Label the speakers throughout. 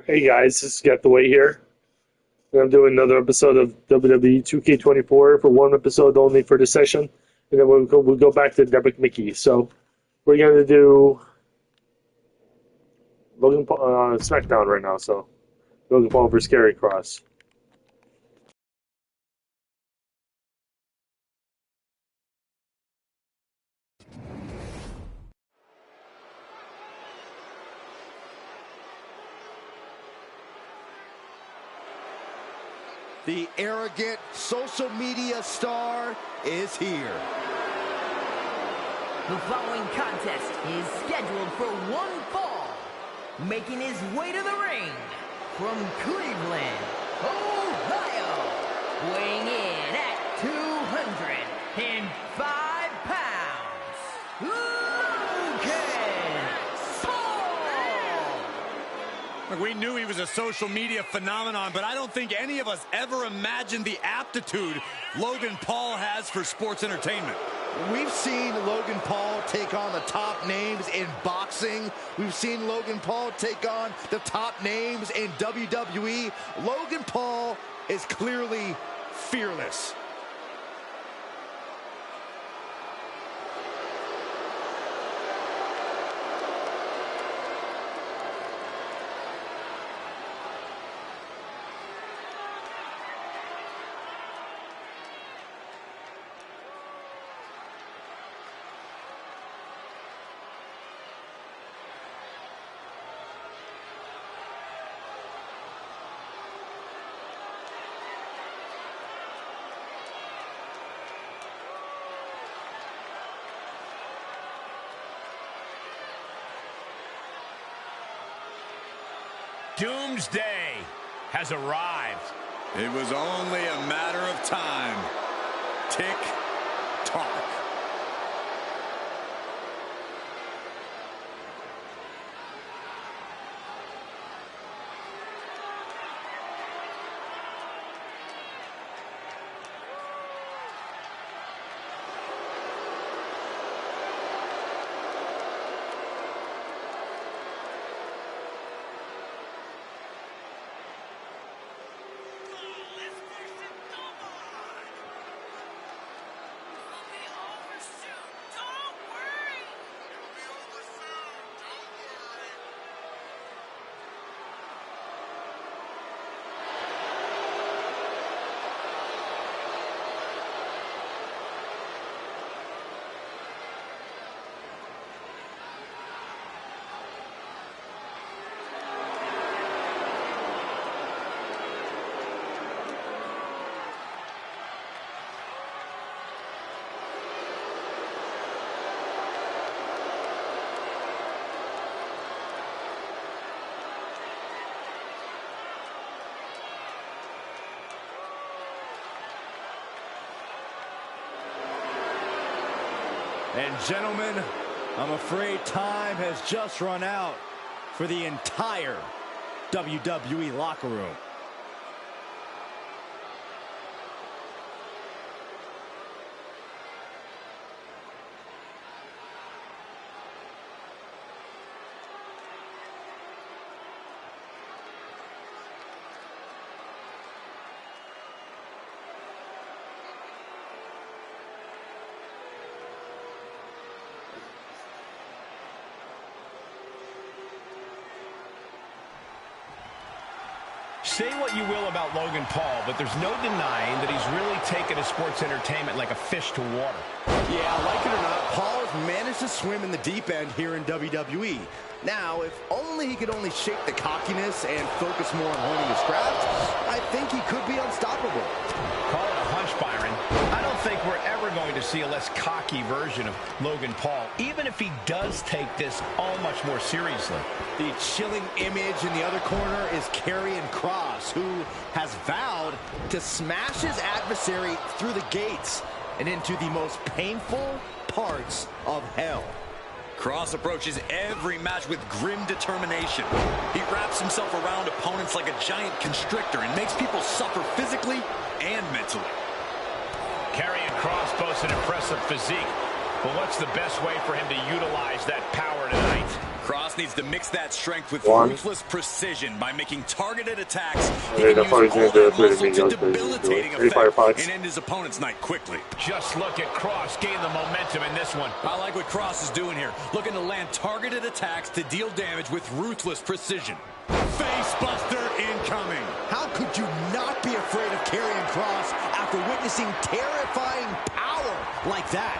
Speaker 1: Hey guys, this is Get the Weight here. And I'm doing another episode of WWE 2K24 for one episode only for this session, and then we'll go back to Debrick Mickey. So we're gonna do Logan Paul SmackDown right now. So Logan Paul versus Karrion Kross.
Speaker 2: The arrogant social media star is here.
Speaker 3: The following contest is scheduled for one fall. Making his way to the ring from Cleveland, Ohio. Weighing in at 205 pounds, Logan Paul.
Speaker 4: Look, we knew he was a social media phenomenon, but I don't think any of us ever imagined the aptitude Logan Paul has for sports entertainment.
Speaker 2: We've seen Logan Paul take on the top names in boxing. We've seen Logan Paul take on the top names in WWE. Logan Paul is clearly fearless.
Speaker 5: Doomsday has arrived.
Speaker 4: It was only a matter of time. Tick tock.
Speaker 2: And gentlemen, I'm afraid time has just run out for the entire WWE locker room.
Speaker 5: Say what you will about Logan Paul, but there's no denying that he's really taken his sports entertainment like a fish to water.
Speaker 2: Yeah, like it or not, Paul has managed to swim in the deep end here in WWE. Now, if only he could only shake the cockiness and focus more on honing his craft, I think he could be unstoppable.
Speaker 5: Call it a hunch, Byron. I don't think we're ever going to see a less cocky version of Logan Paul, even if he does take this all much more seriously.
Speaker 2: The chilling image in the other corner is Karrion Kross, who has vowed to smash his adversary through the gates and into the most painful parts of hell.
Speaker 4: Kross approaches every match with grim determination. He wraps himself around opponents like a giant constrictor and makes people suffer physically and mentally.
Speaker 5: Karrion Kross boasts an impressive physique, but what's the best way for him to utilize that power tonight?
Speaker 4: Cross needs to mix that strength with
Speaker 1: One.
Speaker 4: ruthless precision by making targeted attacks. He
Speaker 1: Okay,
Speaker 4: can
Speaker 1: that's
Speaker 4: use
Speaker 1: probably
Speaker 4: all
Speaker 1: gonna do
Speaker 4: that
Speaker 1: it for
Speaker 4: muscle
Speaker 1: me,
Speaker 4: to
Speaker 1: guys,
Speaker 4: debilitating
Speaker 1: 85
Speaker 4: effect
Speaker 1: points.
Speaker 4: and end his opponent's night quickly.
Speaker 5: Just look at Cross gain the momentum in this one.
Speaker 4: I like what Cross is doing here, looking to land targeted attacks to deal damage with ruthless precision. Face buster incoming.
Speaker 2: How could you not be afraid of carrying Cross after witnessing terrifying power like that?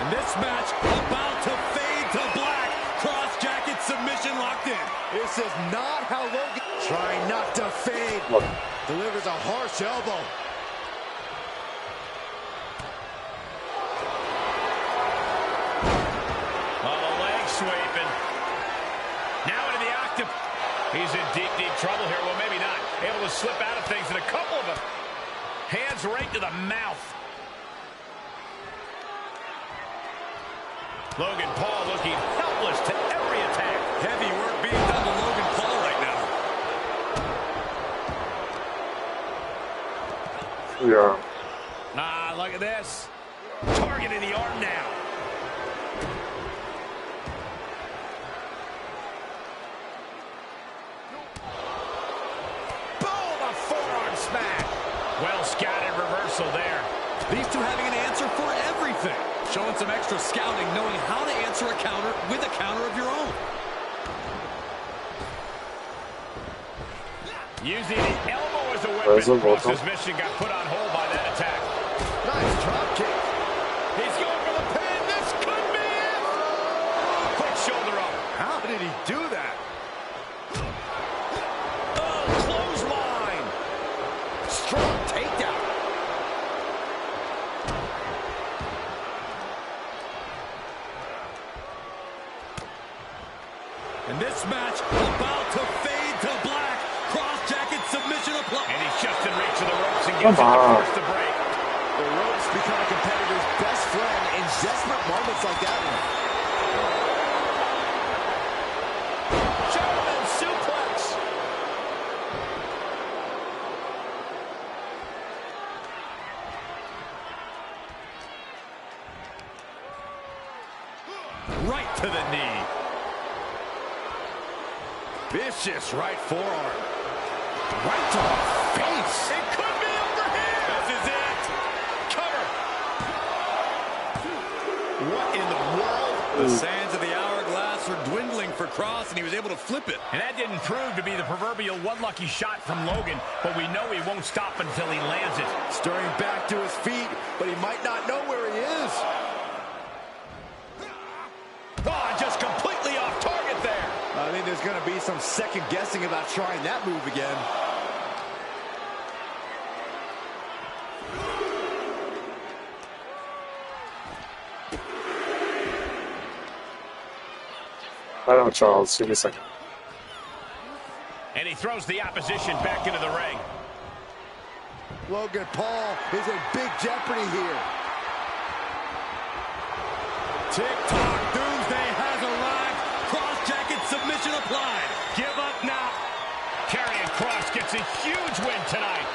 Speaker 4: And this match about to fade to black. Cross jacket submission locked in.
Speaker 2: This is not how Logan... Trying not to fade.
Speaker 1: Look.
Speaker 2: Delivers a harsh elbow.
Speaker 5: Oh, the leg sweeping. Now into the octop. He's in deep, deep trouble here. Well, maybe not. Able to slip out of things, and a couple of them. Hands right to the mouth. Logan Paul looking helpless to every attack.
Speaker 4: Heavy work being done to Logan Paul right now.
Speaker 1: Yeah.
Speaker 5: Ah, look at this. Targeting the arm now. Boom, a forearm smash. Well scouted reversal there.
Speaker 4: These two having an answer for everything. Showing some extra scouting, knowing how to answer a counter with a counter of your own.
Speaker 5: Using the elbow as a weapon. Cross's mission got put on hold by that attack.
Speaker 2: Nice drop kick.
Speaker 5: He's going for the pin. This could be it. Quick shoulder up.
Speaker 2: How did he do that?
Speaker 5: Oh, clothesline.
Speaker 2: Strong takedown.
Speaker 4: And this match about to fade to black. Cross jacket submission applied.
Speaker 5: And he's just in reach of the ropes and gets the first to break.
Speaker 2: The ropes become a competitor's best friend in desperate moments like that one.
Speaker 5: German suplex.
Speaker 4: Right to the knee.
Speaker 2: Vicious right forearm. Right to the face.
Speaker 5: It could be over here.
Speaker 4: This is it.
Speaker 5: Cover. What in the world?
Speaker 4: The sands of the hourglass are dwindling for Cross, and he was able to flip it.
Speaker 5: And that didn't prove to be the proverbial one lucky shot from Logan, but we know he won't stop until he lands it.
Speaker 2: Stirring back to his feet, but he might not know where he is.
Speaker 5: Oh, just completely off target there.
Speaker 2: I think there's going to be some second guessing about trying that move again.
Speaker 1: I don't know, Charles. Give me a second.
Speaker 5: And he throws the opposition back into the ring.
Speaker 2: Logan Paul is in big jeopardy here.
Speaker 4: Tick-tock, doomsday has arrived. Cross jacket submission applied.
Speaker 5: Give up now. Karrion Kross gets a huge win tonight.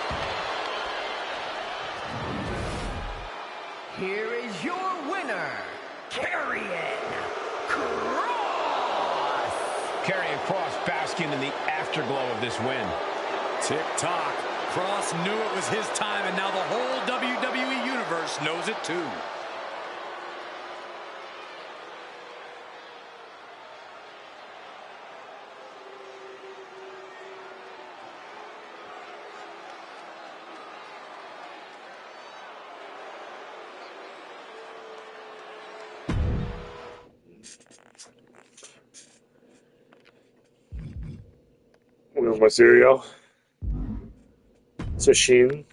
Speaker 3: Here is your winner, Karrion Kross.
Speaker 5: Karrion Kross basking in the afterglow of this win.
Speaker 4: Tick-tock. Cross knew it was his time, and now the whole WWE Universe knows it too.
Speaker 1: With my cereal. Sashimi.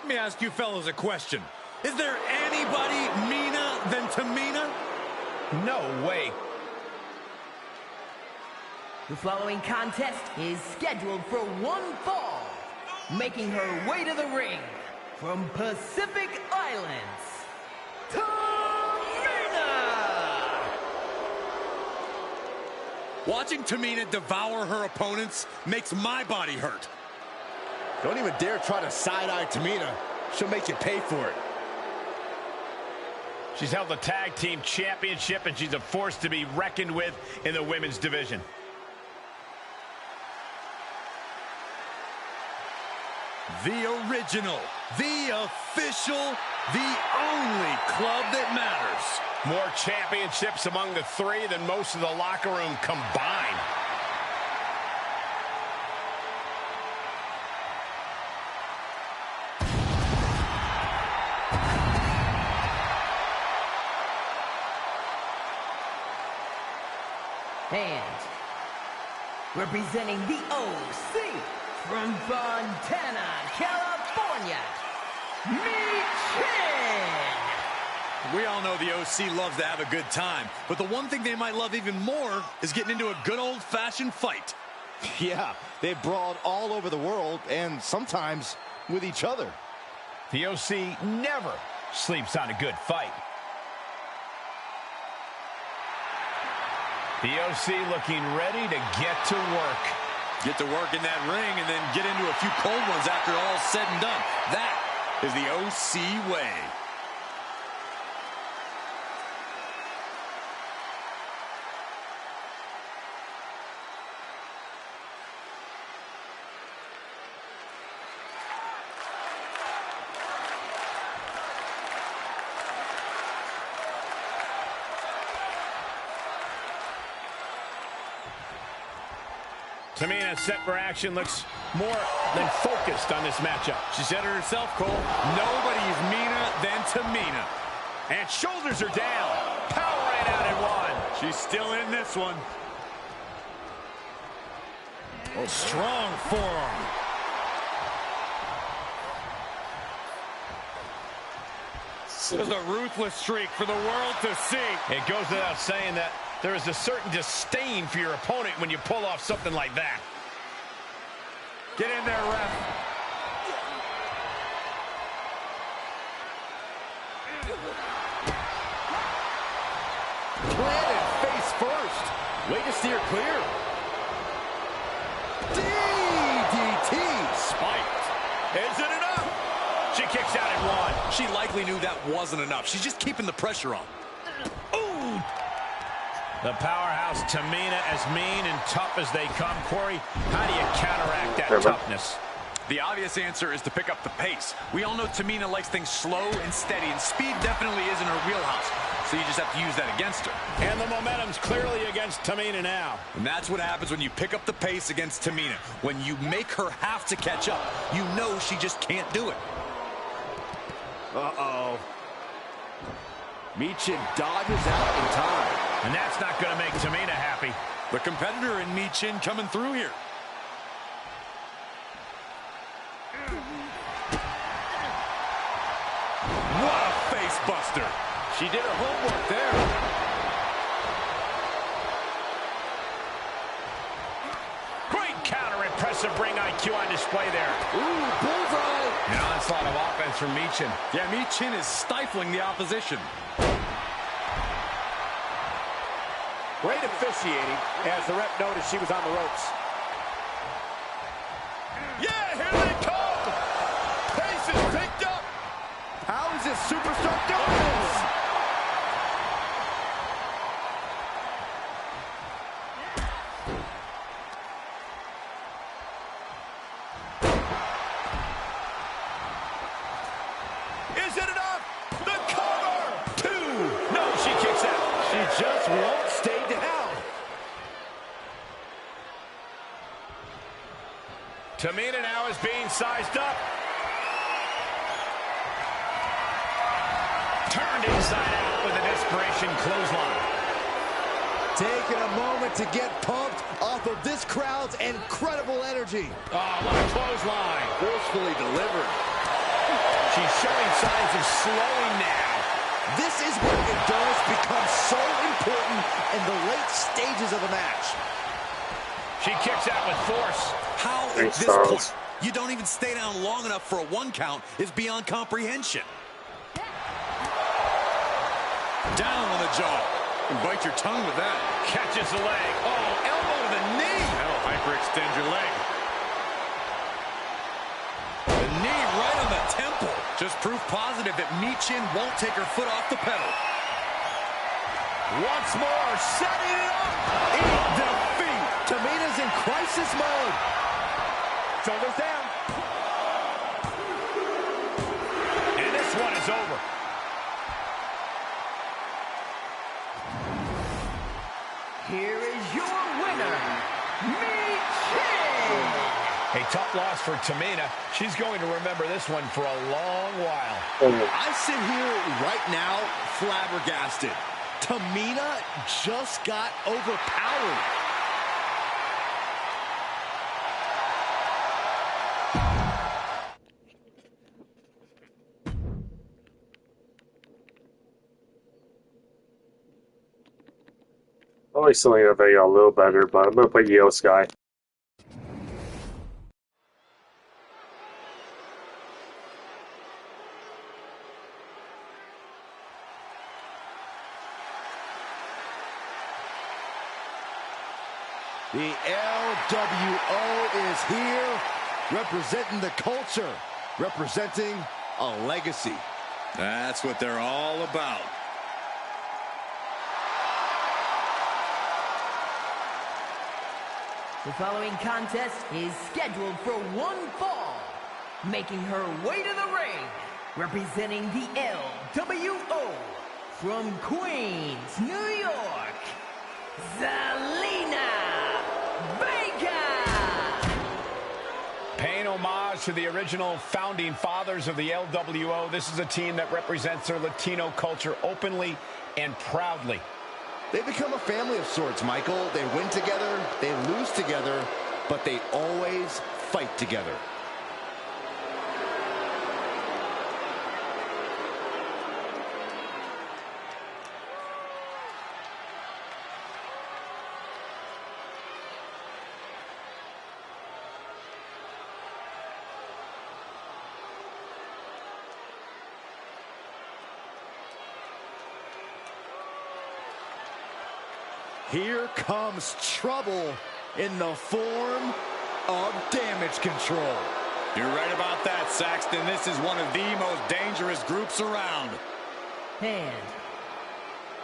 Speaker 4: Let me ask you fellas a question. Is there anybody meaner than Tamina?
Speaker 5: No way.
Speaker 3: The following contest is scheduled for one fall. Making her way to the ring from Pacific Islands, Tamina!
Speaker 4: Watching Tamina devour her opponents makes my body hurt.
Speaker 2: Don't even dare try to side-eye Tamina. She'll make you pay for it.
Speaker 5: She's held the tag team championship, and she's a force to be reckoned with in the women's division.
Speaker 4: The original, the official, the only club that matters.
Speaker 5: More championships among the three than most of the locker room combined.
Speaker 3: And representing the OC from Fontana, California, Michin.
Speaker 4: We all know the OC loves to have a good time, but the one thing they might love even more is getting into a good old-fashioned fight.
Speaker 2: Yeah, they brawled all over the world, and sometimes with each other.
Speaker 5: The OC never sleeps on a good fight. The OC looking ready to get to work.
Speaker 4: Get to work in that ring and then get into a few cold ones after all's said and done. That is the OC way.
Speaker 5: Tamina set for action, looks more than focused on this matchup.
Speaker 4: She said it herself, Cole. Nobody's meaner than Tamina.
Speaker 5: And shoulders are down. Power right out in one.
Speaker 4: She's still in this one. Oh, strong forearm. There's a ruthless streak for the world to see.
Speaker 5: It goes without saying that there is a certain disdain for your opponent when you pull off something like that.
Speaker 4: Get in there, ref.
Speaker 2: Planted face first. Way to steer clear. DDT.
Speaker 5: Spiked. Is it enough? She kicks out at one.
Speaker 4: She likely knew that wasn't enough. She's just keeping the pressure on.
Speaker 5: Ooh. The powerhouse Tamina, as mean and tough as they come. Corey, how do you counteract that toughness?
Speaker 4: The obvious answer is to pick up the pace. We all know Tamina likes things slow and steady, and speed definitely isn't her wheelhouse. So you just have to use that against her.
Speaker 5: And the momentum's clearly against Tamina now.
Speaker 4: And that's what happens when you pick up the pace against Tamina. When you make her have to catch up, you know she just can't do it.
Speaker 2: Uh-oh. Michin dodges out in time.
Speaker 5: And that's not going to make Tamina happy.
Speaker 4: The competitor in Michin coming through here. What a face buster.
Speaker 2: She did her homework there.
Speaker 5: Great counter, impressive ring IQ on display there.
Speaker 2: Ooh, bullseye.
Speaker 5: An onslaught of offense from Michin.
Speaker 4: Yeah, Michin is stifling the opposition.
Speaker 2: Great officiating as the ref noticed she was on the ropes.
Speaker 5: Yeah, here they come. Pace is picked up.
Speaker 2: How is this superstar doing this?
Speaker 5: Is it enough? The cover. Two. No, she kicks out.
Speaker 2: She just won't stay down.
Speaker 5: Tamina now is being sized up. Turned inside out with a desperation clothesline.
Speaker 2: Taking a moment to get pumped off of this crowd's incredible energy.
Speaker 5: Oh, what a clothesline.
Speaker 2: Forcefully delivered.
Speaker 5: She's showing signs of slowing now.
Speaker 2: This is where endurance becomes so important in the late stages of a match.
Speaker 5: She kicks out with force.
Speaker 4: How at
Speaker 1: Thanks,
Speaker 4: this
Speaker 1: Charles.
Speaker 4: point you don't even stay down long enough for a one count is beyond comprehension. Down on the jaw. And bite your tongue with that.
Speaker 5: Catches the leg. Oh, extend your leg.
Speaker 4: The knee right on the temple. Just proof positive that Michin won't take her foot off the pedal.
Speaker 2: Once more, setting it up in defeat. Tamina's in crisis mode. Shoulders down.
Speaker 5: And this one is over.
Speaker 3: Here is your winner, Michin!
Speaker 5: A tough loss for Tamina. She's going to remember this one for a long while.
Speaker 2: I sit here right now flabbergasted. Tamina just got overpowered.
Speaker 1: I like Selena Vega a little better, but I'm going to put Io Sky.
Speaker 2: The LWO is here, representing the culture, representing a legacy.
Speaker 4: That's what they're all about.
Speaker 3: The following contest is scheduled for one fall. Making her way to the ring, representing the LWO from Queens, New York, Zelina Vega.
Speaker 5: Paying homage to the original founding fathers of the LWO, this is a team that represents their Latino culture openly and proudly.
Speaker 2: They become a family of sorts, Michael. They win together, they lose together, but they always fight together. Here comes trouble in the form of Damage Control.
Speaker 4: You're right about that, Saxton. This is one of the most dangerous groups around.
Speaker 3: And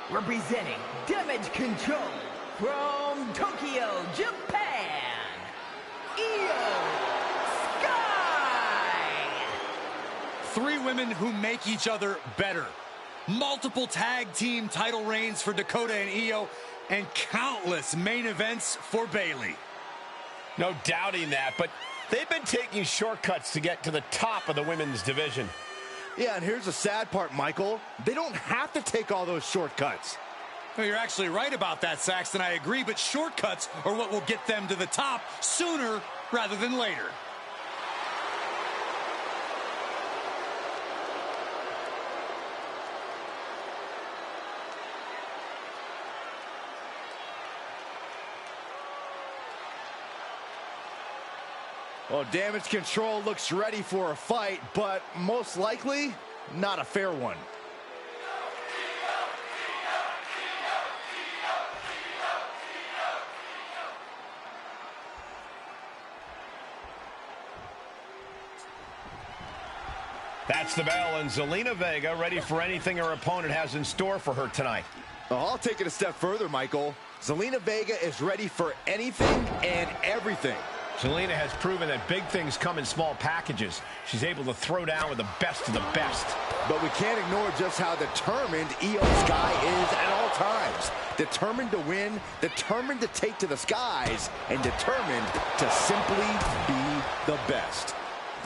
Speaker 3: representing Damage Control from Tokyo, Japan, Io Sky.
Speaker 4: Three women who make each other better. Multiple tag team title reigns for Dakota and Io, and countless main events for Bayley.
Speaker 5: No doubting that, but they've been taking shortcuts to get to the top of the women's division.
Speaker 2: Yeah, and here's the sad part, Michael. They don't have to take all those shortcuts.
Speaker 4: Well, you're actually right about that, Saxton. I agree, but shortcuts are what will get them to the top sooner rather than later.
Speaker 2: Well, Damage Control looks ready for a fight, but most likely, not a fair one.
Speaker 5: That's the bell, and Zelina Vega ready for anything her opponent has in store for her tonight.
Speaker 2: Well, I'll take it a step further, Michael. Zelina Vega is ready for anything and everything.
Speaker 5: Zelina has proven that big things come in small packages. She's able to throw down with the best of the best.
Speaker 2: But we can't ignore just how determined Io Sky is at all times. Determined to win, determined to take to the skies, and determined to simply be the best.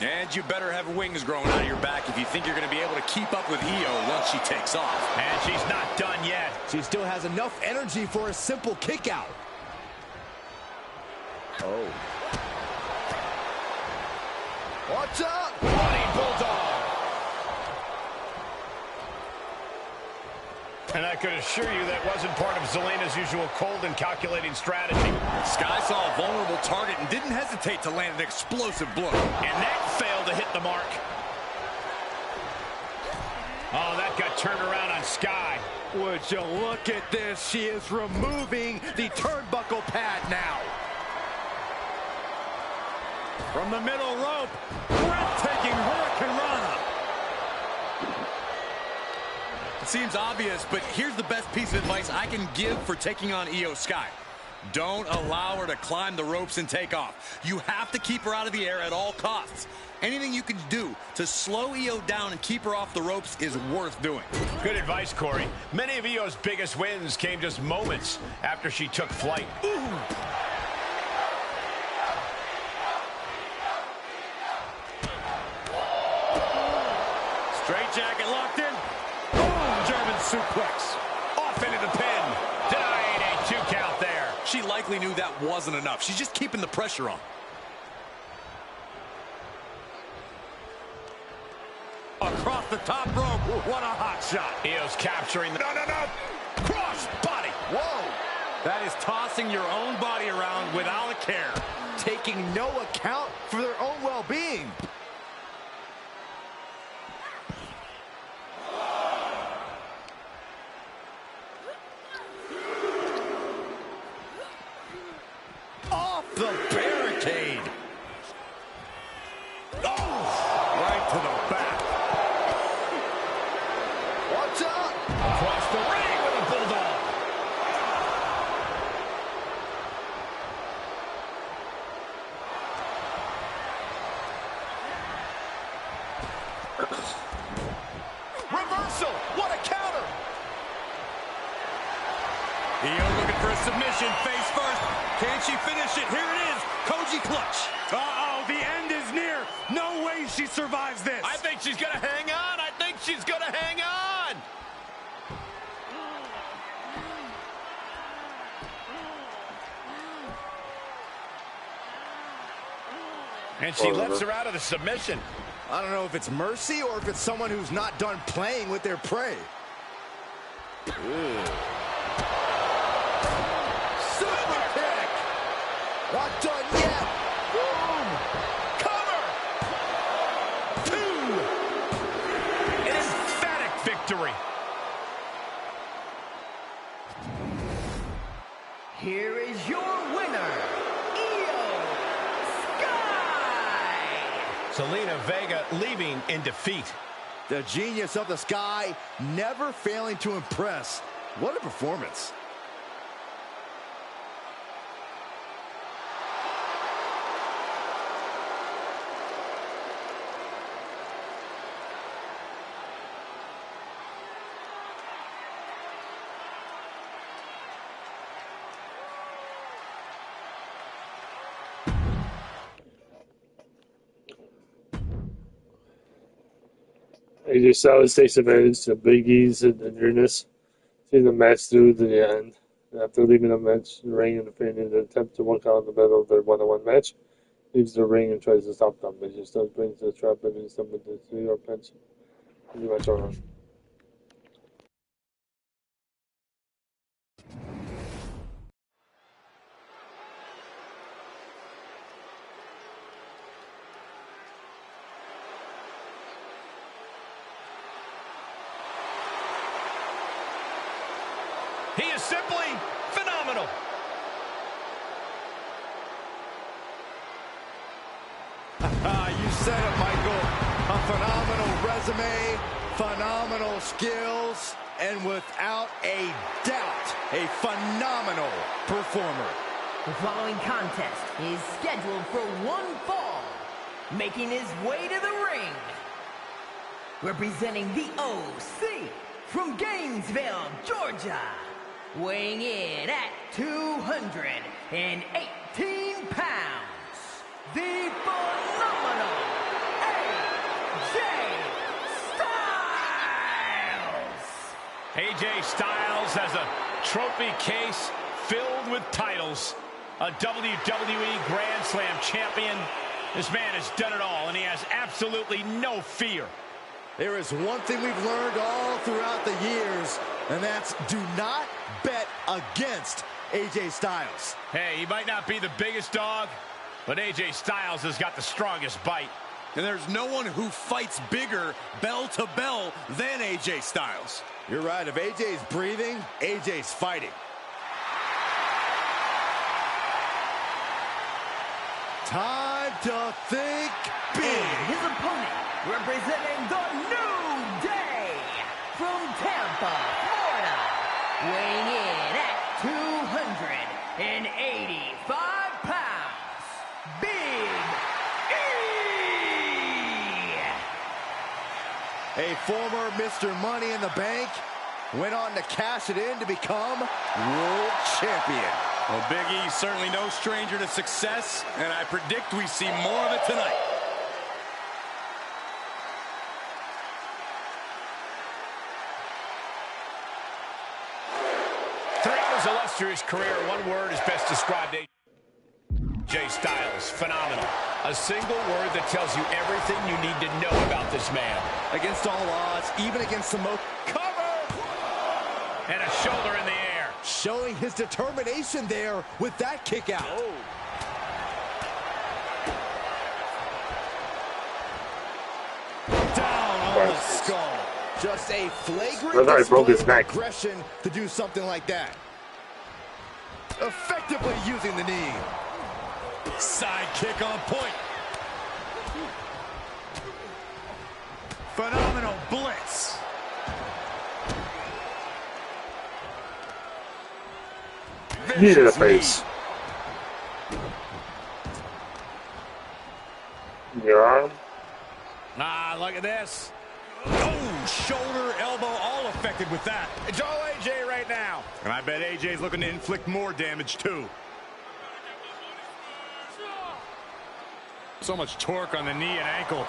Speaker 4: And you better have wings growing out of your back if you think you're going to be able to keep up with Io once she takes off.
Speaker 5: And she's not done yet.
Speaker 2: She still has enough energy for a simple kick out. Oh. Watch out!
Speaker 5: Running Bulldog. And I could assure you that wasn't part of Zelina's usual cold and calculating strategy.
Speaker 4: Sky saw a vulnerable target and didn't hesitate to land an explosive blow.
Speaker 5: And that failed to hit the mark. Oh, that got turned around on Sky.
Speaker 2: Would you look at this? She is removing the turnbuckle pad now.
Speaker 4: From the middle rope, breathtaking Hurricane Rana. It seems obvious, but here's the best piece of advice I can give for taking on Io Sky. Don't allow her to climb the ropes and take off. You have to keep her out of the air at all costs. Anything you can do to slow Io down and keep her off the ropes is worth doing.
Speaker 5: Good advice, Corey. Many of Io's biggest wins came just moments after she took flight.
Speaker 4: Ooh. Straight jacket locked in. Boom, German suplex.
Speaker 5: Off into the pin. Denied a 2 count there.
Speaker 4: She likely knew that wasn't enough. She's just keeping the pressure on. Across the top rope. What a hot shot.
Speaker 5: Io's capturing the... No. Cross body.
Speaker 2: Whoa!
Speaker 4: That is tossing your own body around without a care.
Speaker 2: Taking no account for their own well-being. Off the barricade.
Speaker 4: Oh, right to the back.
Speaker 2: Watch out!
Speaker 5: Across the ring with a bulldog.
Speaker 2: Reversal! What a counter!
Speaker 4: Io looking for a submission, face first. Can she finish it? Here it is, Koji clutch. Uh-oh, the end is near. No way she survives this.
Speaker 5: I think she's gonna hang on. I think she's gonna hang on. And she lets her out of the submission.
Speaker 2: I don't know if it's mercy or if it's someone who's not done playing with their prey. Super kick! Not done yet! Boom! Cover! 2!
Speaker 5: An emphatic victory.
Speaker 3: Here is your winner, Io Sky!
Speaker 5: Zelina Vega leaving in defeat.
Speaker 2: The genius of the Sky never failing to impress. What a performance.
Speaker 1: AJ Styles takes advantage to Big E's nearness, seeing the match through to the end. After leaving the match, the ring and defending the attempt to work out in the middle of their one-on-one match, leaves the ring and tries to stop them. AJ Styles brings the trap and hits them with the New York punch. Pretty much on.
Speaker 5: He is simply phenomenal.
Speaker 2: You said it, Michael. A phenomenal resume, phenomenal skills, and without a doubt, a phenomenal performer.
Speaker 3: The following contest is scheduled for one fall. Making his way to the ring, representing the OC from Gainesville, Georgia, weighing in at 218 pounds, the phenomenal AJ Styles.
Speaker 5: AJ Styles has a trophy case filled with titles. A WWE Grand Slam champion. This man has done it all, and he has absolutely no fear.
Speaker 2: There is one thing we've learned all throughout the years, and that's do not bet against AJ Styles.
Speaker 5: Hey, he might not be the biggest dog, but AJ Styles has got the strongest bite.
Speaker 4: And there's no one who fights bigger bell to bell than AJ Styles.
Speaker 2: You're right. If AJ's breathing, AJ's fighting. Time Time to think big.
Speaker 3: His opponent, representing the New Day, from Tampa, Florida, weighing in at 285 pounds, Big E!
Speaker 2: A former Mr. Money in the Bank went on to cash it in to become world champion.
Speaker 4: Well, Big E's certainly no stranger to success, and I predict we see more of it tonight.
Speaker 5: Throughout his illustrious career, one word is best described: AJ Styles, phenomenal. A single word that tells you everything you need to know about this man.
Speaker 2: Against all odds, even against the most... Cover!
Speaker 5: And a shoulder in the air.
Speaker 2: Showing his determination there with that kick out.
Speaker 5: Oh.
Speaker 2: Down on the skull. Just a flagrant
Speaker 1: I broke his
Speaker 2: display of
Speaker 1: neck.
Speaker 2: aggression to do something like that. Effectively using the knee.
Speaker 4: Side kick on point. Phenomenal blitz.
Speaker 1: Knee to the face. Your arm.
Speaker 5: Ah, look at this.
Speaker 4: Oh, shoulder, elbow, all affected with that.
Speaker 5: It's all AJ right now.
Speaker 4: And I bet AJ's looking to inflict more damage, too. So much torque on the knee and ankle.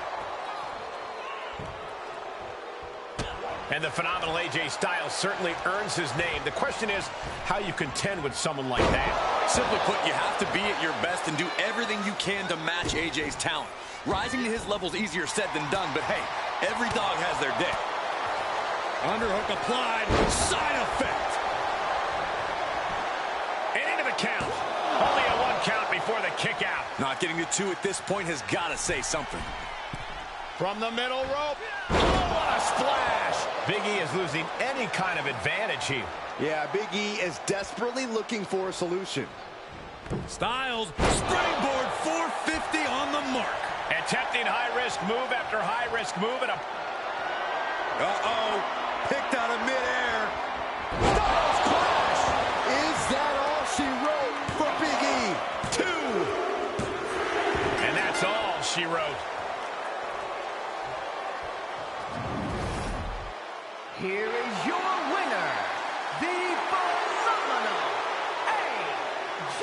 Speaker 5: And the phenomenal AJ Styles certainly earns his name. The question is how you contend with someone like that.
Speaker 4: Simply put, you have to be at your best and do everything you can to match AJ's talent. Rising to his level is easier said than done, but hey, every dog has their day. Underhook applied, side effect.
Speaker 5: And into the count. Only a 1 count before the kick out.
Speaker 4: Not getting to 2 at this point has got to say something.
Speaker 5: From the middle rope. Oh, what a splash. Big E is losing any kind of advantage here.
Speaker 2: Yeah, Big E is desperately looking for a solution.
Speaker 4: Styles, springboard 450 on the mark.
Speaker 5: Attempting high-risk move after high-risk move. And
Speaker 4: Uh-oh, picked out of midair.
Speaker 2: Styles clash! Is that all she wrote for Big E? 2!
Speaker 5: And that's all she wrote.
Speaker 3: Here is your winner, the phenomenal AJ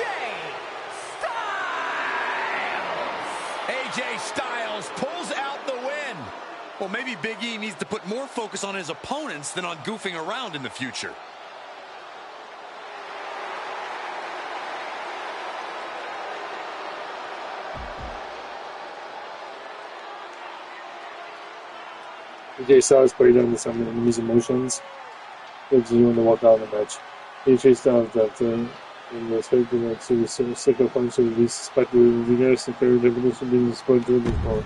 Speaker 3: Styles!
Speaker 5: AJ Styles pulls out the win.
Speaker 4: Well, maybe Big E needs to put more focus on his opponents than on goofing around in the future.
Speaker 1: AJ Styles played on some enemy's emotions. Gives you to walk out of the match. AJ Styles that in the third to the second point to release suspected winners and third revolution being scored during the ball.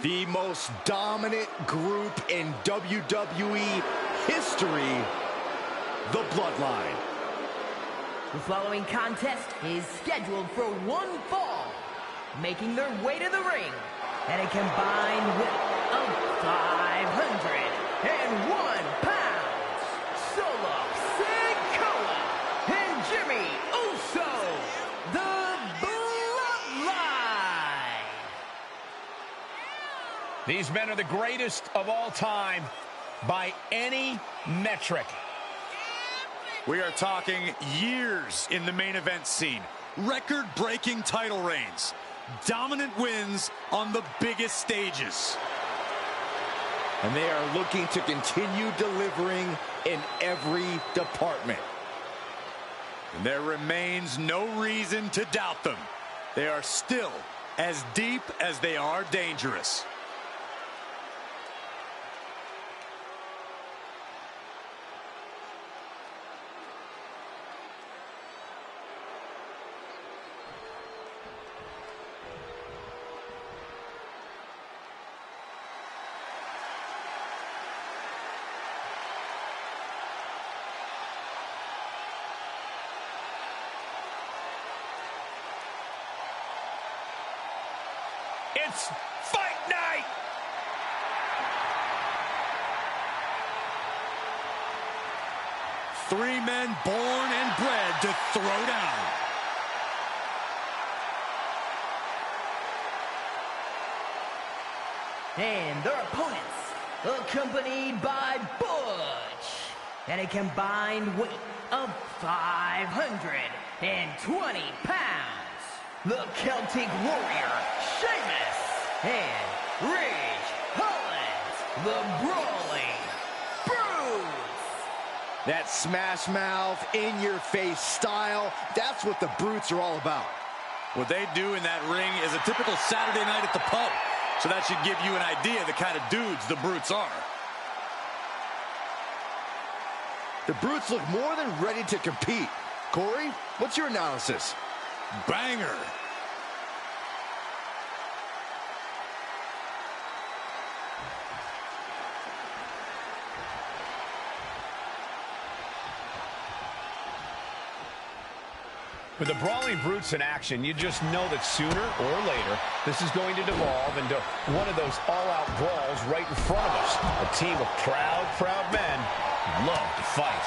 Speaker 2: The most dominant group in WWE history, the Bloodline.
Speaker 3: The following contest is scheduled for 1 fall, making their way to the ring at a combined weight of 501 pounds. Solo Sikoa and Jimmy Uso, the Bloodline.
Speaker 5: These men are the greatest of all time by any metric.
Speaker 4: We are talking years in the main event scene. Record-breaking title reigns. Dominant wins on the biggest stages.
Speaker 2: And they are looking to continue delivering in every department.
Speaker 4: And there remains no reason to doubt them. They are still as deep as they are dangerous.
Speaker 5: It's fight night!
Speaker 4: Three men born and bred to throw down.
Speaker 3: And their opponents, accompanied by Butch, and a combined weight of 520 pounds, the Celtic Warrior, Sheamus, and Ridge Holland, the Brawling Brutes.
Speaker 2: That smash mouth, in-your-face style, that's what the Brutes are all about.
Speaker 4: What they do in that ring is a typical Saturday night at the pub. So that should give you an idea of the kind of dudes the Brutes are.
Speaker 2: The Brutes look more than ready to compete. Corey, what's your analysis?
Speaker 4: Banger.
Speaker 5: With the Brawling Brutes in action, you just know that sooner or later, this is going to devolve into one of those all-out brawls right in front of us. A team of proud men who love to fight.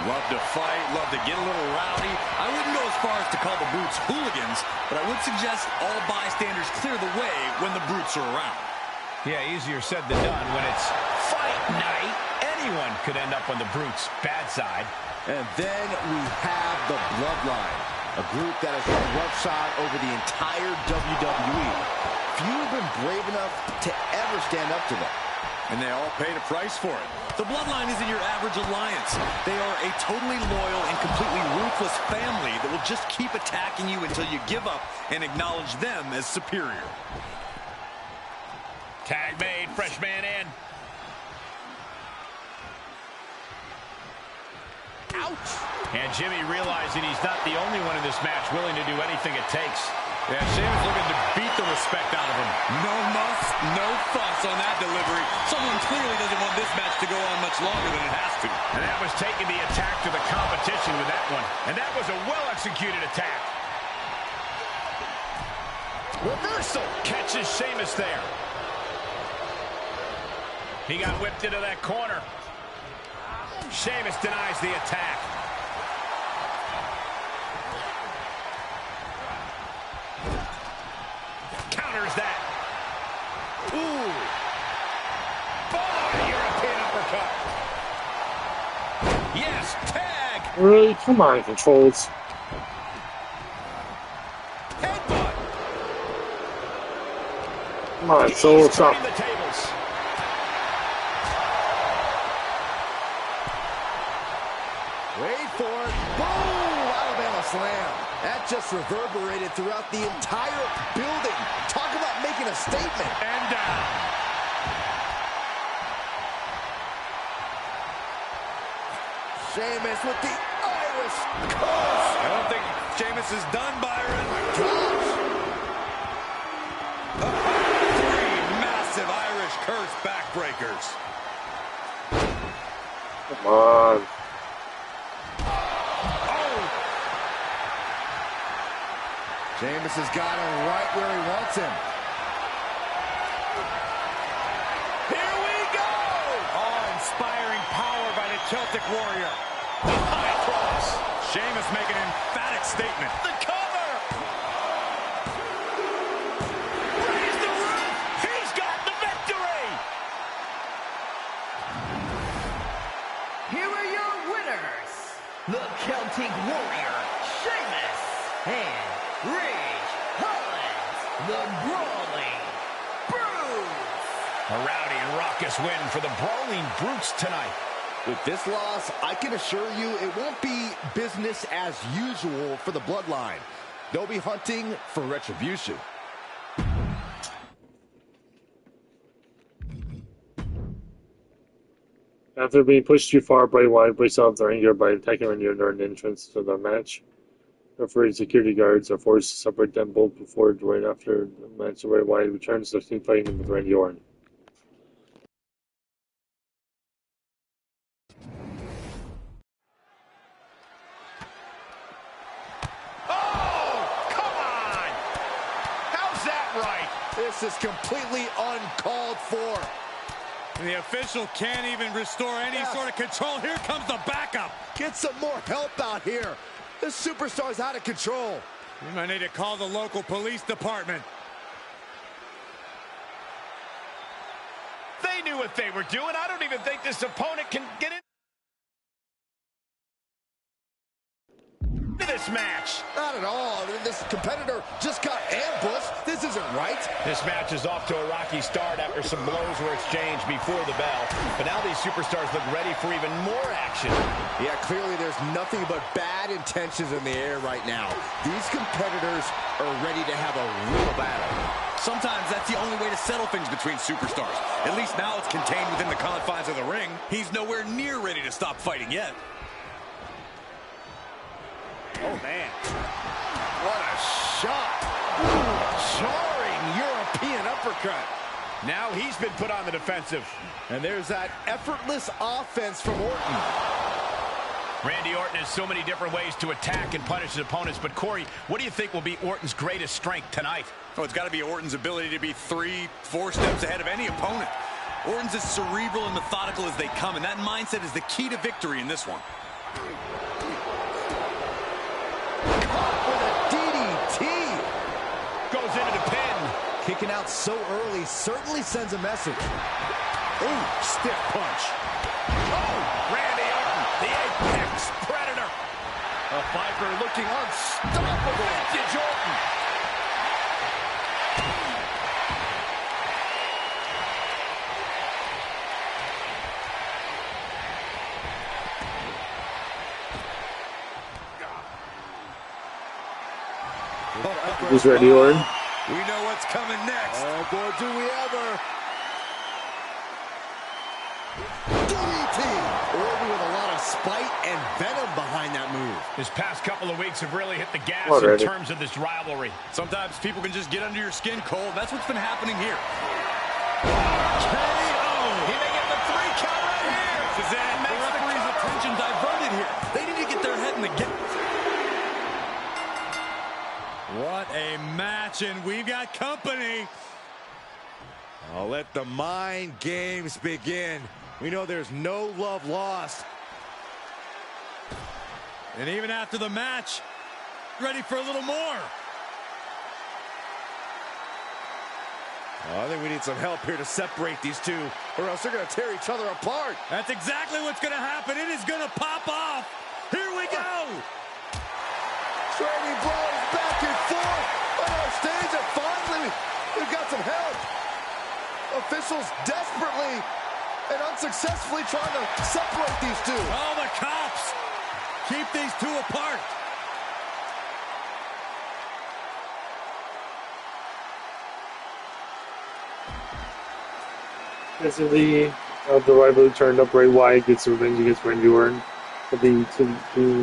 Speaker 4: Love to fight, love to get a little rowdy. I wouldn't go as far as to call the Brutes hooligans, but I would suggest all bystanders clear the way when the Brutes are around.
Speaker 5: Yeah, easier said than done. When it's fight night, anyone could end up on the Brutes' bad side.
Speaker 2: And then we have the Bloodline, a group that has run roughshod over the entire WWE. Few have been brave enough to ever stand up to them.
Speaker 4: And they all paid a price for it. The Bloodline isn't your average alliance. They are a totally loyal and completely ruthless family that will just keep attacking you until you give up and acknowledge them as superior.
Speaker 5: Tag made, fresh man in.
Speaker 2: Ouch!
Speaker 5: And Jimmy realizing he's not the only one in this match willing to do anything it takes.
Speaker 4: Yeah, Sheamus looking to beat the respect out of him. No muss, no fuss on that delivery. Someone clearly doesn't want this match to go on much longer than it has to.
Speaker 5: And that was taking the attack to the competition with that one. And that was a well-executed attack. Reversal catches Sheamus there. He got whipped into that corner. Sheamus denies the attack. Counters that. Ooh. Oh, European uppercut. Yes, tag.
Speaker 1: Really? Come on, Controls.
Speaker 5: Headbutt.
Speaker 1: Come on, so what's up?
Speaker 5: Turning the tables.
Speaker 2: Wait for it. Boom! Alabama slam. That just reverberated throughout the entire building. Talk about making a statement.
Speaker 5: And down.
Speaker 2: Sheamus with the Irish curse.
Speaker 4: I don't think Sheamus is done, Byron. Three massive Irish curse backbreakers.
Speaker 1: Come on.
Speaker 2: Sheamus has got him right where he wants him.
Speaker 5: Here we go! Awe-inspiring power by the Celtic Warrior. The high cross.
Speaker 4: Sheamus making an emphatic statement.
Speaker 5: The cover! Raise the roof! He's got the victory!
Speaker 3: Here are your winners, the Celtic Warrior, Sheamus, and Ridge Holland, the Brawling Brutes.
Speaker 5: A rowdy and raucous win for the Brawling Brutes tonight.
Speaker 2: With this loss, I can assure you it won't be business as usual for the Bloodline. They'll be hunting for retribution.
Speaker 1: After being pushed too far, Bray Wyatt breaks off their anger by attacking Randy during the entrance to the match. Referee security guards are forced to separate them both before and right after the match. Bray Wyatt returns to team fighting with Randy Orton.
Speaker 5: Oh, come on! How's that right?
Speaker 2: This This is completely uncalled for.
Speaker 4: And the official can't even restore any sort of control. Here comes the backup.
Speaker 2: Get some more help out here. This superstar's out of control.
Speaker 4: You might need to call the local police department.
Speaker 5: They knew what they were doing. I don't even think this opponent can get into this match.
Speaker 2: Not at all. I mean, this competitor just got ambushed. This isn't right.
Speaker 5: This match is off to a rocky start after some blows were exchanged before the bell. But now these superstars look ready for even more action.
Speaker 2: Yeah, clearly there's nothing but bad intentions in the air right now. These competitors are ready to have a real battle.
Speaker 4: Sometimes that's the only way to settle things between superstars. At least now it's contained within the confines of the ring. He's nowhere near ready to stop fighting yet.
Speaker 5: Oh, man. What a shot. Ooh, jarring European uppercut. Now he's been put on the defensive.
Speaker 2: And there's that effortless offense from Orton.
Speaker 5: Randy Orton has so many different ways to attack and punish his opponents. But, Corey, what do you think will be Orton's greatest strength tonight?
Speaker 4: Oh, it's got to be Orton's ability to be 3-4 steps ahead of any opponent. Orton's as cerebral and methodical as they come, and that mindset is the key to victory in this one.
Speaker 2: Caught with a DDT.
Speaker 5: Goes into the pin.
Speaker 2: Kicking out so early certainly sends a message.
Speaker 5: Ooh, stiff punch. Oh, Randy Orton, the apex predator. A Viper looking unstoppable. Vintage Orton.
Speaker 1: Who's Randy Orton?
Speaker 4: We know what's coming next.
Speaker 2: Oh, boy, do we ever. DDT. Orton with a lot of spite and venom behind that move.
Speaker 5: This past couple of weeks have really hit the gas
Speaker 1: Already.
Speaker 5: in terms of this rivalry.
Speaker 4: Sometimes people can just get under your skin, Cole. That's what's been happening here.
Speaker 5: KO. He may get the 3 count right here.
Speaker 4: This is it. The referee's attention diverted here. They need to get their head in the game. What a match, and we've got company.
Speaker 2: I'll let the mind games begin. We know there's no love lost.
Speaker 4: And even after the match, ready for a little more.
Speaker 2: I think we need some help here to separate these two, or else they're going to tear each other apart.
Speaker 4: That's exactly what's going to happen. It is going to pop off. Here we go.
Speaker 2: Trading blows back and forth on our stage, and finally we've got some help. Officials desperately and unsuccessfully trying to separate these two.
Speaker 4: Oh, the cops. Keep these two apart.
Speaker 1: Basically, the rivalry turned up. Bray Wyatt gets revenge against Randy Orton for the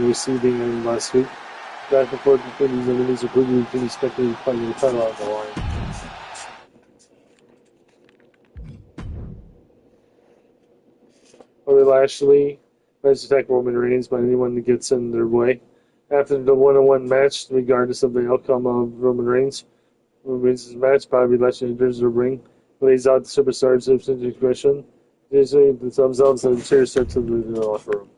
Speaker 1: receiving in last week. Back and forth between these enemies are pretty expected playing the title on the line. Bobby Lashley tries to attack Roman Reigns by anyone that gets in their way. After the one-on-one match, regardless of the outcome of Roman Reigns' match, Bobby Lashley enters the ring, lays out the superstars of aggression. They say themselves and cheers start to the locker room.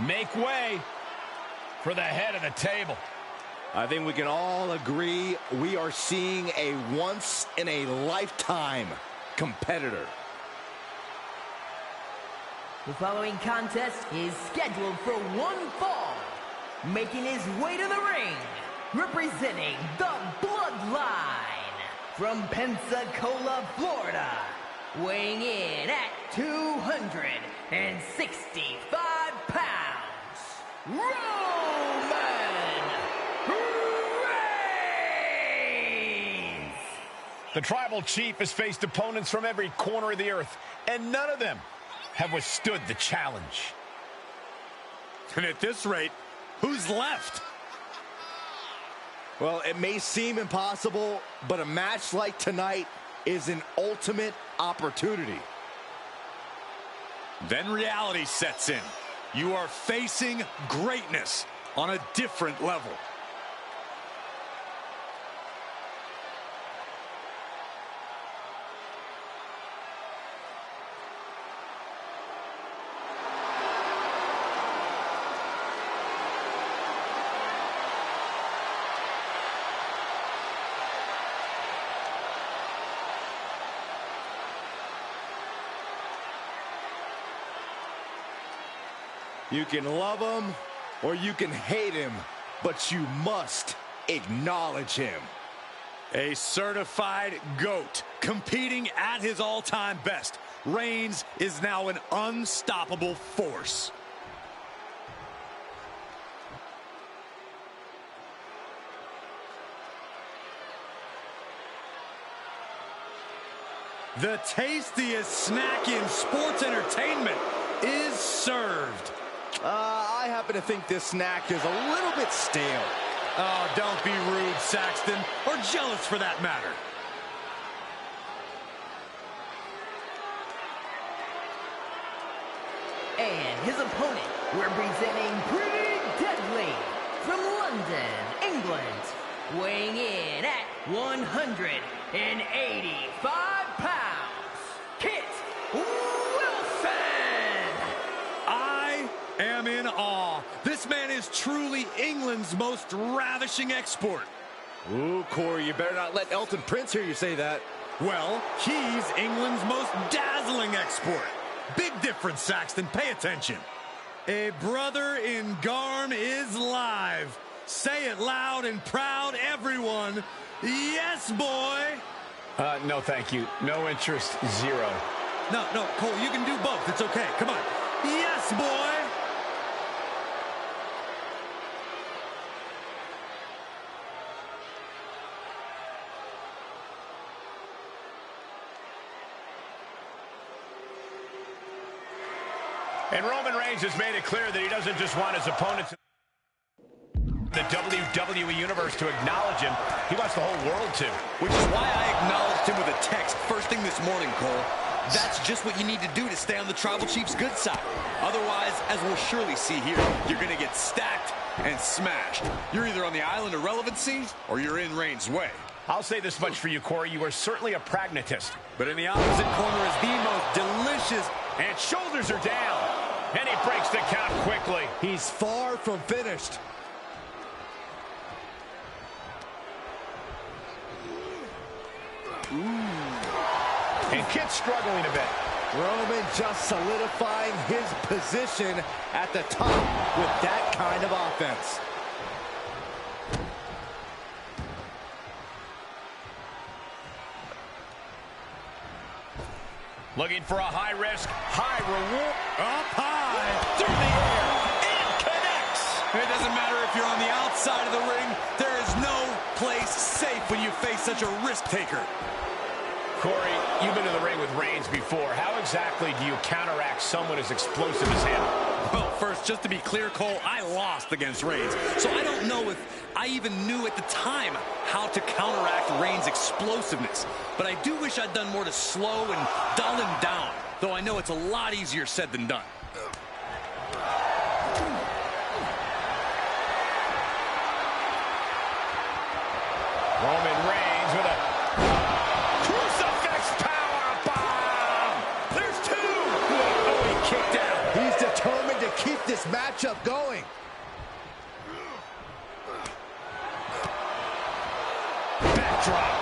Speaker 5: Make way for the head of the table.
Speaker 2: I think we can all agree we are seeing a once-in-a-lifetime competitor.
Speaker 3: The following contest is scheduled for one fall. Making his way to the ring, representing the Bloodline, from Pensacola, Florida, weighing in at 265 pounds, Roman Reigns!
Speaker 5: The Tribal Chief has faced opponents from every corner of the earth, and none of them have withstood the challenge.
Speaker 4: And at this rate, who's left?
Speaker 2: Well, it may seem impossible, but a match like tonight is an ultimate opportunity.
Speaker 4: Then reality sets in. You are facing greatness on a different level.
Speaker 2: You can love him or you can hate him, but you must acknowledge him.
Speaker 4: A certified GOAT competing at his all-time best. Reigns is now an unstoppable force. The tastiest snack in sports entertainment is served.
Speaker 2: I happen to think this snack is a little bit stale.
Speaker 4: Oh, don't be rude, Saxton, or jealous for that matter.
Speaker 3: And his opponent, representing Pretty Deadly from London, England, weighing in at 185 pounds, Kit Wilson.
Speaker 4: I am in awe. This man is truly England's most ravishing export.
Speaker 2: Ooh, Corey, you better not let Elton Prince hear you say that.
Speaker 4: Well, he's England's most dazzling export. Big difference, Saxton. Pay attention. A brother in Garm is live. Say it loud and proud, everyone. Yes, boy.
Speaker 5: No, thank you. No interest, zero.
Speaker 4: No, Cole, you can do both. It's okay. Come on. Yes, boy.
Speaker 5: And Roman Reigns has made it clear that he doesn't just want his opponents in the WWE Universe to acknowledge him. He wants the whole world to.
Speaker 4: Which is why I acknowledged him with a text first thing this morning, Cole. That's just what you need to do to stay on the Tribal Chief's good side. Otherwise, as we'll surely see here, you're going to get stacked and smashed. You're either on the island of relevancy or you're in Reigns' way.
Speaker 5: I'll say this much for you, Corey. You are certainly a pragmatist.
Speaker 4: But in the opposite corner is the most delicious.
Speaker 5: And shoulders are down. And he breaks the count quickly.
Speaker 2: He's far from finished.
Speaker 5: And Kit's struggling a bit.
Speaker 2: Roman just solidifying his position at the top with that kind of offense.
Speaker 5: Looking for a high risk, high reward.
Speaker 4: Up high, through the air,
Speaker 5: And connects.
Speaker 4: it doesn't matter if you're on the outside of the ring. There is no place safe when you face such a risk taker.
Speaker 5: Corey, you've been in the ring with Reigns before. How exactly do you counteract someone as explosive as him?
Speaker 4: Well, first, just to be clear, Cole, I lost against Reigns. So I don't know if I even knew at the time how to counteract Reigns' explosiveness. But I do wish I'd done more to slow and dull him down. Though I know it's a lot easier said than done.
Speaker 5: Roman Reigns with a crucifix powerbomb. There's two. Oh, he kicked out.
Speaker 2: He's determined to keep this matchup going.
Speaker 5: Backdrop.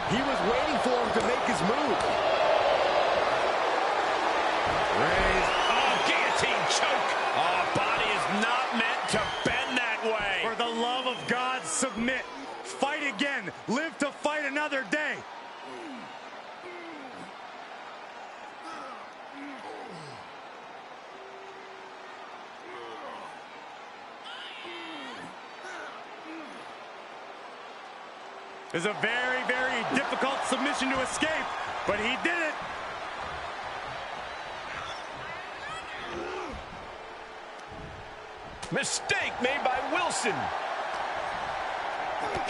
Speaker 2: He was waiting for him to make his move.
Speaker 5: Reigns. Oh, guillotine choke. Oh, body is not meant to bend that way.
Speaker 4: For the love of God, submit. Fight again. Live to fight another day. is a very, very difficult submission to escape, but he did it.
Speaker 5: Mistake made by Wilson.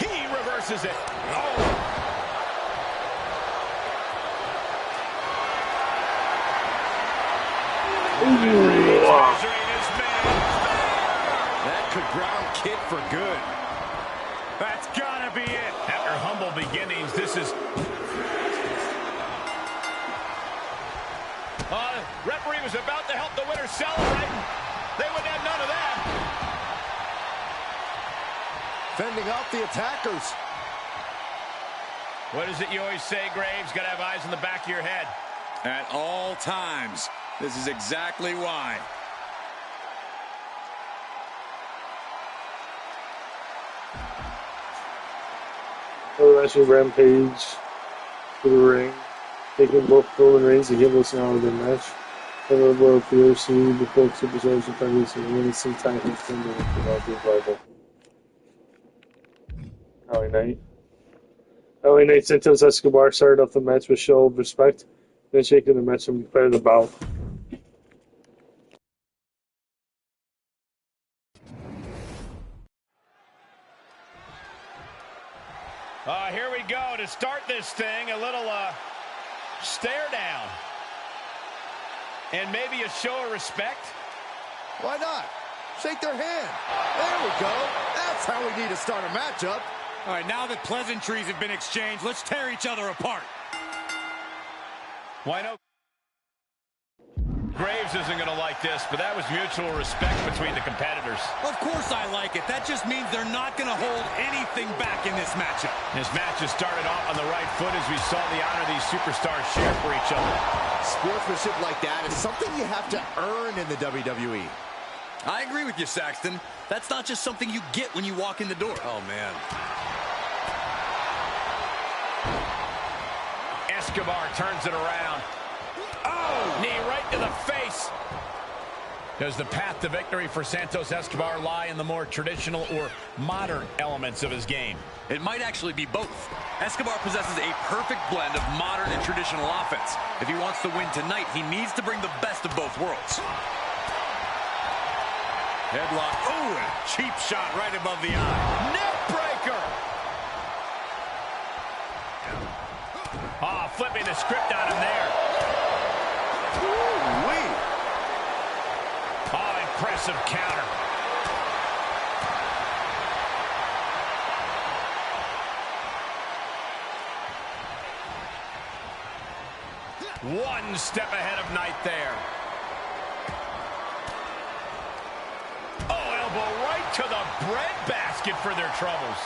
Speaker 5: He reverses it. Oh. That could ground Kid for good. That's gotta be it. After humble beginnings, this is... referee was about to help the winner celebrate. They wouldn't have none of that.
Speaker 2: Fending off the attackers.
Speaker 5: What is it you always say, Graves? Gotta have eyes in the back of your head.
Speaker 4: At all times. This is exactly why.
Speaker 1: Actually, Rampage to the ring, taking both Roman Reigns and Hitless now in the match. The World POC, the Cold Superstars, and Fighters, and winning some time has been the revival. LA Knight. LA Knight Santos Escobar started off the match with show of respect, then shaking the match and declared the bout.
Speaker 5: Here we go to start this thing. A little stare down. And maybe a show of respect.
Speaker 2: Why not? Shake their hand. There we go. That's how we need to start a matchup.
Speaker 4: All right, now that pleasantries have been exchanged, let's tear each other apart.
Speaker 5: Why no? Graves isn't going to like this, but that was mutual respect between the competitors.
Speaker 4: Of course I like it. That just means they're not going to hold anything back in this matchup.
Speaker 5: This match has started off on the right foot as we saw the honor these superstars share for each other.
Speaker 2: Sportsmanship like that is something you have to earn in the WWE.
Speaker 4: I agree with you, Saxton. That's not just something you get when you walk in the door. Oh, man.
Speaker 5: Escobar turns it around. Oh, knee right to the face. Does the path to victory for Santos Escobar lie in the more traditional or modern elements of his game?
Speaker 4: It might actually be both. Escobar possesses a perfect blend of modern and traditional offense. If he wants to win tonight, he needs to bring the best of both worlds. Headlock. Oh, a cheap shot right above the eye.
Speaker 5: Neck breaker. Oh, flipping the script on him there.
Speaker 2: Ooh-wee.
Speaker 5: Oh, impressive counter. One step ahead of Knight there. Oh, elbow right to the breadbasket for their troubles.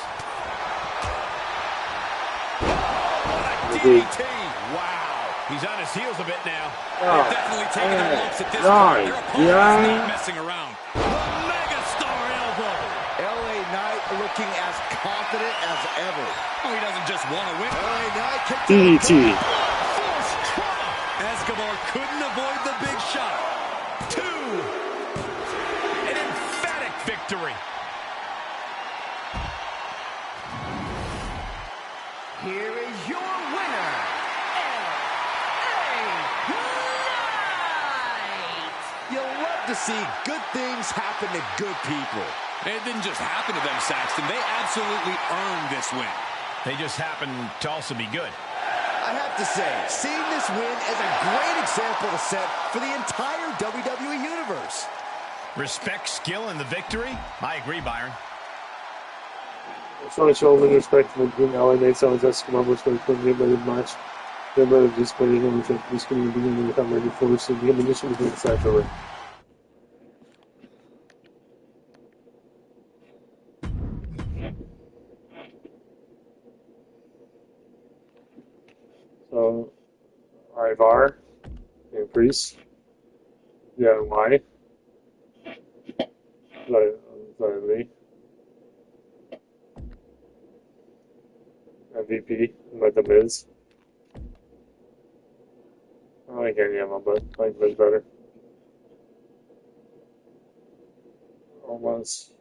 Speaker 5: Oh, what a DDT. Wow. He's on his heels a bit now.
Speaker 4: They're definitely taking their lumps at this point. Their opponent is not messing around. The megastar elbow.
Speaker 2: LA Knight looking as confident as ever.
Speaker 4: Oh, he doesn't just want to win.
Speaker 2: LA Knight kicked
Speaker 1: DDT.
Speaker 5: Force trauma.
Speaker 4: Escobar couldn't avoid the big shot.
Speaker 5: Two. An emphatic victory.
Speaker 3: Here is your winner, LA Knight!
Speaker 2: You'll love to see good things happen to good people.
Speaker 4: It didn't just happen to them, Saxton. They absolutely earned this win.
Speaker 5: They just happen to also be good.
Speaker 2: I have to say, seeing this win is a great example to set for the entire WWE Universe.
Speaker 5: Respect, skill, and the victory? I agree, Byron.
Speaker 1: So I show them respect for between LA Knight, Santos Escobar, which they couldn't get better match. They're better just playing him, which this going to be beginning to become ready for, so the ammunition was inside the ring. So, Ivar, increase. Yeah, why? Sorry, me. MVP, like the Miz. I like any of them, but I like Miz better. Almost.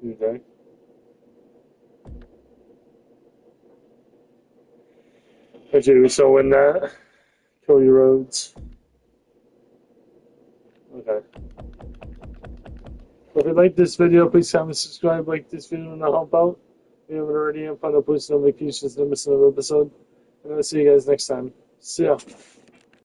Speaker 1: Okay. Okay, so win that. Cody Rhodes. Okay. So if you like this video, please comment, subscribe, like this video, and I'll help out. If you haven't already, and find out post notifications to miss another episode. And I'll see you guys next time. See ya.